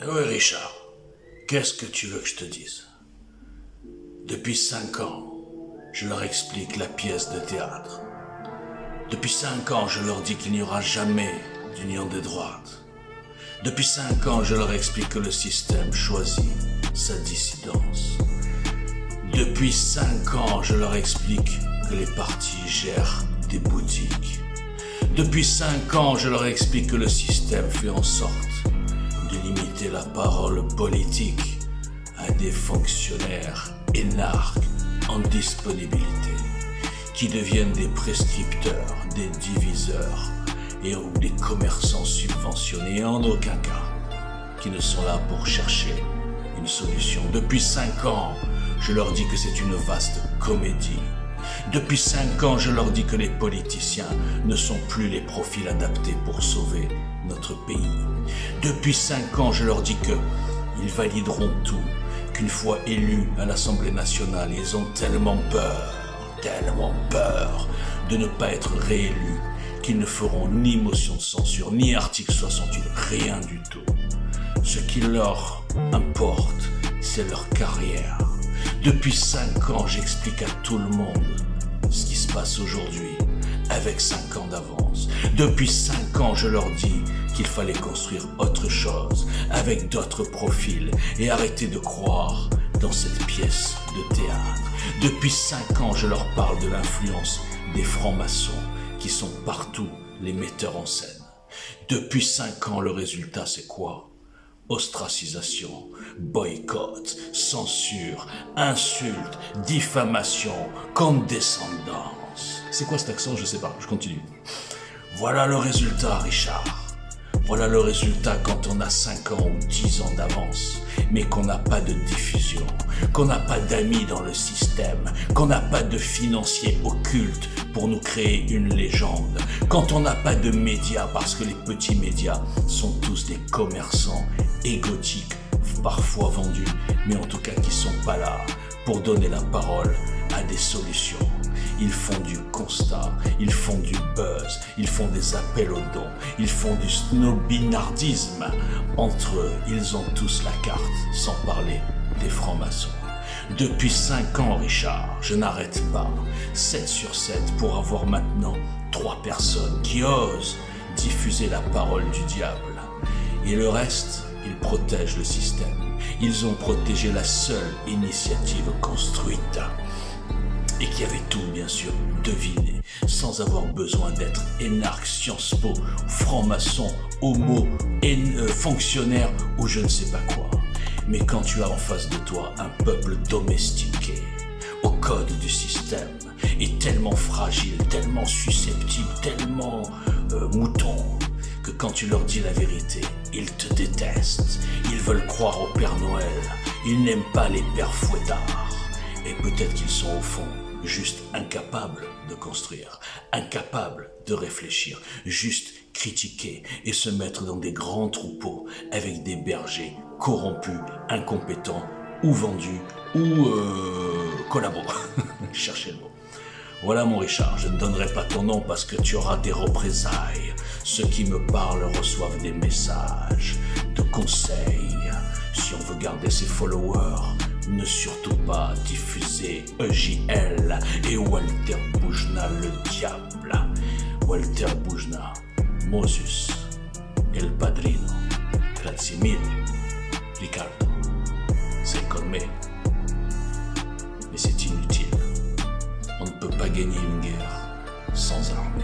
Oui, Richard, qu'est-ce que tu veux que je te dise? Depuis 5 ans, je leur explique la pièce de théâtre. Depuis 5 ans, je leur dis qu'il n'y aura jamais d'union des droites. Depuis 5 ans, je leur explique que le système choisit sa dissidence. Depuis 5 ans, je leur explique que les partis gèrent des boutiques. Depuis 5 ans, je leur explique que le système fait en sorte de limiter la parole politique à des fonctionnaires énarques en disponibilité, qui deviennent des prescripteurs, des diviseurs ou des commerçants subventionnés, en aucun cas qui ne sont là pour chercher une solution. Depuis 5 ans, je leur dis que c'est une vaste comédie. Depuis 5 ans, je leur dis que les politiciens ne sont plus les profils adaptés pour sauver notre pays. Depuis 5 ans, je leur dis qu'ils valideront tout, qu'une fois élus à l'Assemblée nationale, ils ont tellement peur de ne pas être réélus, qu'ils ne feront ni motion de censure, ni article 68, rien du tout. Ce qui leur importe, c'est leur carrière. Depuis 5 ans, j'explique à tout le monde ce qui se passe aujourd'hui, avec 5 ans d'avance. Depuis 5 ans, je leur dis qu'il fallait construire autre chose, avec d'autres profils, et arrêter de croire dans cette pièce de théâtre. Depuis 5 ans, je leur parle de l'influence des francs-maçons, qui sont partout les metteurs en scène. Depuis 5 ans, le résultat, c'est quoi? Ostracisation, boycott, censure, insulte, diffamation, condescendance. C'est quoi cet accent? Je sais pas, je continue. Voilà le résultat, Richard. Voilà le résultat quand on a 5 ans ou 10 ans d'avance, mais qu'on n'a pas de diffusion, qu'on n'a pas d'amis dans le système, qu'on n'a pas de financiers occultes pour nous créer une légende, quand on n'a pas de médias parce que les petits médias sont tous des commerçants égotiques, parfois vendus, mais en tout cas qui sont pas là pour donner la parole à des solutions. Ils font du constat, ils font du buzz, ils font des appels aux dons, ils font du snobinardisme. Entre eux, ils ont tous la carte, sans parler des francs-maçons. Depuis 5 ans, Richard, je n'arrête pas. 7 sur 7 pour avoir maintenant 3 personnes qui osent diffuser la parole du diable. Et le reste, ils protègent le système. Ils ont protégé la seule initiative construite. Et qui avait tout, bien sûr, deviné, sans avoir besoin d'être énarque, Sciences Po, franc-maçon, homo, fonctionnaire ou je ne sais pas quoi. Mais quand tu as en face de toi un peuple domestiqué, au code du système, et tellement fragile, tellement susceptible, tellement mouton, que quand tu leur dis la vérité, ils te détestent, ils veulent croire au Père Noël, ils n'aiment pas les pères fouettards, et peut-être qu'ils sont au fond juste incapables de construire, incapables de réfléchir, juste critiquer et se mettre dans des grands troupeaux avec des bergers corrompus, incompétents ou vendus ou collabos. Cherchez le mot. Voilà mon Richard, je ne donnerai pas ton nom parce que tu auras des représailles. Ceux qui me parlent reçoivent des messages, de conseils. Si on veut garder ses followers, ne surtout pas diffuser EJL et Walter Boujna le diable. Walter Boujna, Moses, El Padrino, grazie mille, Ricardo, c'est comme mais c'est inutile. On ne peut pas gagner une guerre sans armée.